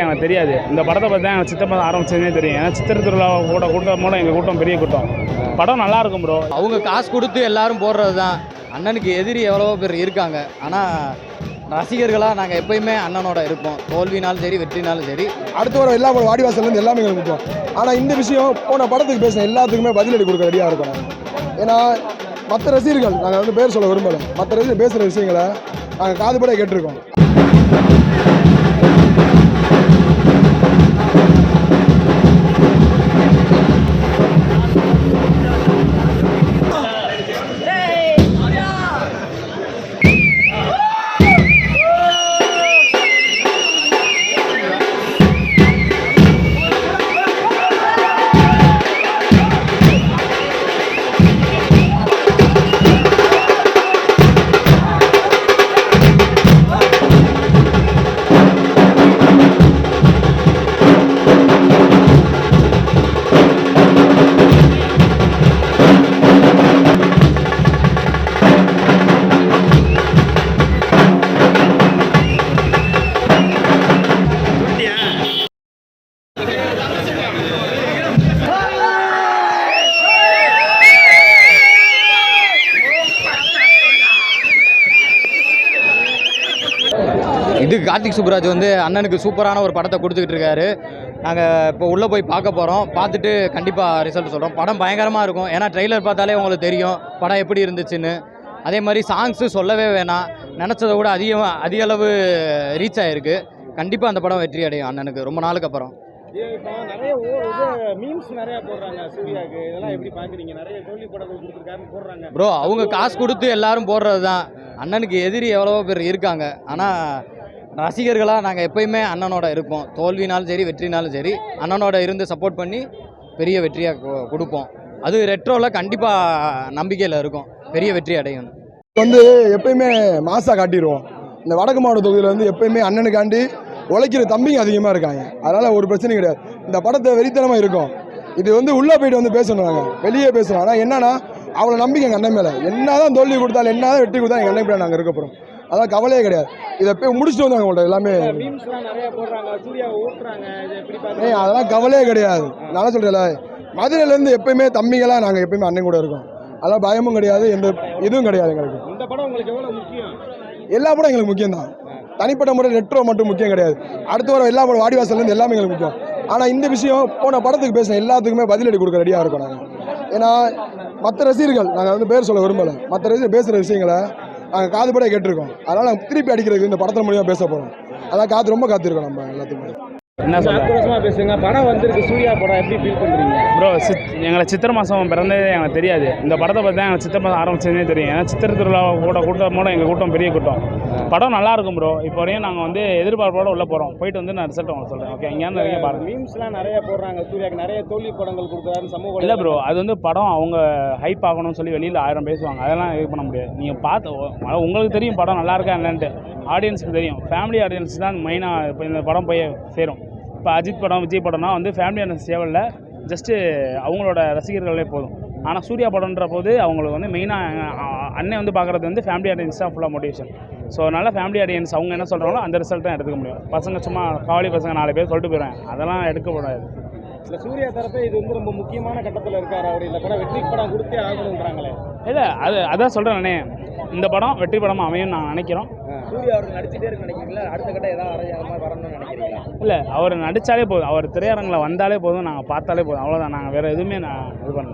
எனக்கு தெரியாது. இந்த படத்தை பற்றி தான் எங்கள் சித்தப்பா ஆரம்பிச்சதே தெரியும். ஏன்னா சித்திரை திருவிழா கூட்டம் மூலம் எங்கள் கூட்டம் பெரிய கூட்டம். படம் நல்லா இருக்கும் ப்ரோ. அவங்க காசு கொடுத்து எல்லாரும் போடுறது தான். அண்ணனுக்கு எதிரி எவ்வளோ பேர் இருக்காங்க. ஆனால் ரசிகர்களாக நாங்கள் எப்பயுமே அண்ணனோட இருப்போம். தோல்வினாலும் சரி வெற்றினாலும் சரி. அடுத்து வர எல்லா வாடிவாசல்லேருந்து எல்லாமே எங்களுக்கு முக்கியம். ஆனால் இந்த விஷயம் போன படத்துக்கு பேசின எல்லாத்துக்குமே பதிலடி கொடுக்க ரெடியாக இருக்கும். ஏன்னா மற்ற ரசிகர்கள் நாங்கள் வந்து பேர் சொல்ல விரும்பலை. மற்ற ரசிகர்கள் பேசுகிற விஷயங்களை நாங்கள் காதுபட கேட்டிருக்கோம். இது கார்த்திக் சுப்புராஜ் வந்து அண்ணனுக்கு சூப்பரான ஒரு படத்தை கொடுத்துக்கிட்டு இருக்காரு. நாங்கள் இப்போ உள்ளே போய் பார்க்க போகிறோம். பார்த்துட்டு கண்டிப்பாக ரிசல்ட் சொல்கிறோம். படம் பயங்கரமாக இருக்கும். ஏன்னா ட்ரெய்லர் பார்த்தாலே உங்களுக்கு தெரியும் படம் எப்படி இருந்துச்சுன்னு. அதே மாதிரி சாங்ஸு சொல்லவே வேணாம். நினச்சதை விட அதிக அளவு ரீச் ஆகிருக்கு. கண்டிப்பாக அந்த படம் வெற்றி அடையும் அண்ணனுக்கு ரொம்ப நாளுக்கு அப்புறம். இப்போ நிறைய மீம்ஸ் நிறைய போடுறாங்க சூர்யாவுக்கு. இதெல்லாம் எப்படி பார்க்குறீங்க? நிறைய தோல்வி படங்கள் கொடுத்துருக்காருன்னு போடுறாங்க. ப்ரோ அவங்க காசு கொடுத்து எல்லாரும் போடுறது தான். அண்ணனுக்கு எதிரி எவ்வளோ பேர் இருக்காங்க. ஆனால் ரசிகர்களாக நாங்கள் எப்பயுமே அண்ணனோட இருப்போம். தோல்வினாலும் சரி வெற்றினாலும் சரி அண்ணனோட இருந்து சப்போர்ட் பண்ணி பெரிய வெற்றியாக கொடுப்போம். அது ரெட்ரோவில் கண்டிப்பாக நம்பிக்கையில் இருக்கும் பெரிய வெற்றி அடையும். வந்து எப்பயுமே மாசா காட்டிடுவோம். இந்த வடக்கு மாவட்ட தொகுதியில் வந்து எப்பயுமே அண்ணனுக்காண்டி உழைக்கிற தம்பிங்க அதிகமாக இருக்காங்க. அதனால் ஒரு பிரச்சனையும் கிடையாது. இந்த படத்தை வெறித்தனமாக இருக்கும். இது வந்து உள்ளே போயிட்டு வந்து பேசணும், நாங்கள் வெளியே பேசுகிறோம். ஆனால் என்னன்னா அவ்வளோ நம்பிக்கை எங்கள் அண்ணன் மேலே. என்ன தான் தோல்வி கொடுத்தாலும் என்ன தான் வெற்றி கொடுத்தா எங்கள் அண்ணன் மேலே நாங்கள் இருக்க போகிறோம். அதான் கவலையே கிடையாது. இதை போய் முடிச்சுட்டு வந்தாங்க உங்கள்கிட்ட எல்லாமே. அதெல்லாம் கவலையே கிடையாது. நான் சொல்கிறேன்ல, மதுரையிலேருந்து எப்பயுமே தம்பிங்களாக நாங்கள் எப்பயுமே அண்ணன் கூட இருக்கோம். அதெல்லாம் பயமும் கிடையாது, எந்த இதுவும் கிடையாது எங்களுக்கு. இந்த படம் உங்களுக்கு எவ்வளோ முக்கியம்? எல்லா படம் எங்களுக்கு முக்கியம் தான். தனிப்பட்ட முறை ரெட்ரோ மட்டும் முக்கியம் கிடையாது. அடுத்து வர எல்லா வாடிவாசல்லேருந்து எல்லாமே எங்களுக்கு முக்கியம். ஆனால் இந்த விஷயம் போன படத்துக்கு பேசின எல்லாத்துக்குமே பதிலடி கொடுக்க ரெடியாக இருக்கும் நாங்கள். ஏன்னா மற்ற ரசிகர்கள் நாங்கள் வந்து பேர் சொல்ல விரும்பலை. மற்ற ரசிகர்கள் பேசுகிற விஷயங்களை நாங்கள் காதுபட கேட்டிருக்கோம். அதனால் நாங்கள் திருப்பி அடிக்கிறதுக்கு இந்த படத்தில் மூலியமாக பேச போகிறோம். அதான் ரொம்ப காத்திருக்கோம் நம்ம எல்லாத்துக்குமே. என்ன சொல்ல பேசுங்க. படம் வந்திருக்கு சூர்யா படம், எப்படி ஃபீல் பண்ணுறீங்க ப்ரோ? எங்களை சித்திரை மாதம் பிறந்ததே எனக்கு தெரியாது. இந்த படத்தை பற்றி தான் எங்கள் சித்தப்பா ஆரம்பிச்சதே தெரியும். ஏன்னா சித்திரை திருவிழா கூட்டம் மூலம் எங்கள் கூட்டம் பெரிய கூட்டம். படம் நல்லா இருக்கும் ப்ரோ. இப்போ வரையும் நாங்கள் வந்து எதிர்பார்ப்போட உள்ளே போகிறோம். போயிட்டு வந்து நான் ரிசல்ட் உங்களுக்கு சொல்கிறேன். ஓகே, இங்கேருந்து நீங்கள் பாருங்கள். மீம்ஸ்லாம் நிறைய போடுறாங்க சூர்யாவுக்கு. நிறைய தோல்வி படங்கள் கொடுக்குறாரு சமூக. இல்லை ப்ரோ, அது வந்து படம் அவங்க ஹைப் ஆகணும்னு சொல்லி வெளியில் 1000 பேசுவாங்க. அதெல்லாம் இது பண்ண முடியாது. நீங்கள் பார்த்து உங்களுக்கு தெரியும் படம் நல்லா இருக்கா என்னன்ட்டு. ஆடியன்ஸுக்கு தெரியும். ஃபேமிலி ஆடியன்ஸ் தான் மெயினாக இப்போ இந்த படம் போய் சேரும். இப்போ அஜித் படம் விஜய் படம்னா வந்து ஃபேமிலி ஆடியன்ஸ் தேவையில்லை, ஜஸ்ட்டு அவங்களோட ரசிகர்களே போதும். ஆனால் சூர்யா படம்ன்ற போது அவங்களுக்கு வந்து மெயினாக அண்ணன் வந்து பார்க்குறது வந்து ஃபேமிலி ஆடியன்ஸ் தான் ஃபுல்லாக மோட்டிவேஷன். ஸோ அதனால் ஃபேமிலி ஆடியன்ஸ் அவங்க என்ன சொல்கிறாங்களோ அந்த ரிசல்ட் தான் எடுத்துக்க முடியும். பசங்க சும்மா காவலி பசங்க 4 பேர் சொல்லிட்டு போயிடுவேன், அதெல்லாம் எடுக்கக்கூடாது. இல்லை சூர்யா தரப்பே இது வந்து ரொம்ப முக்கியமான கட்டத்தில் இருக்கார் அவர். இந்த படம் வெற்றி படம் கொடுத்தே ஆகணுன்றாங்களே. இல்லை அதான் சொல்கிறேன். இந்த படம் வெற்றி படமாக அமையும் நான் நினைக்கிறோம். சூர்யா அவர் நடிச்சுட்டே இருக்கு நினைக்கிறீங்களா? அடுத்த கட்டம் ஏதாவது வரணும்னு நினைக்கிறீங்களா? இல்லை, அவர் நடித்தாலே போதும். அவர் திரையரங்கில் வந்தாலே போதும், நாங்கள் பார்த்தாலே போதும். அவ்வளோதான். நாங்கள் வேறு எதுவுமே நான் இது பண்ண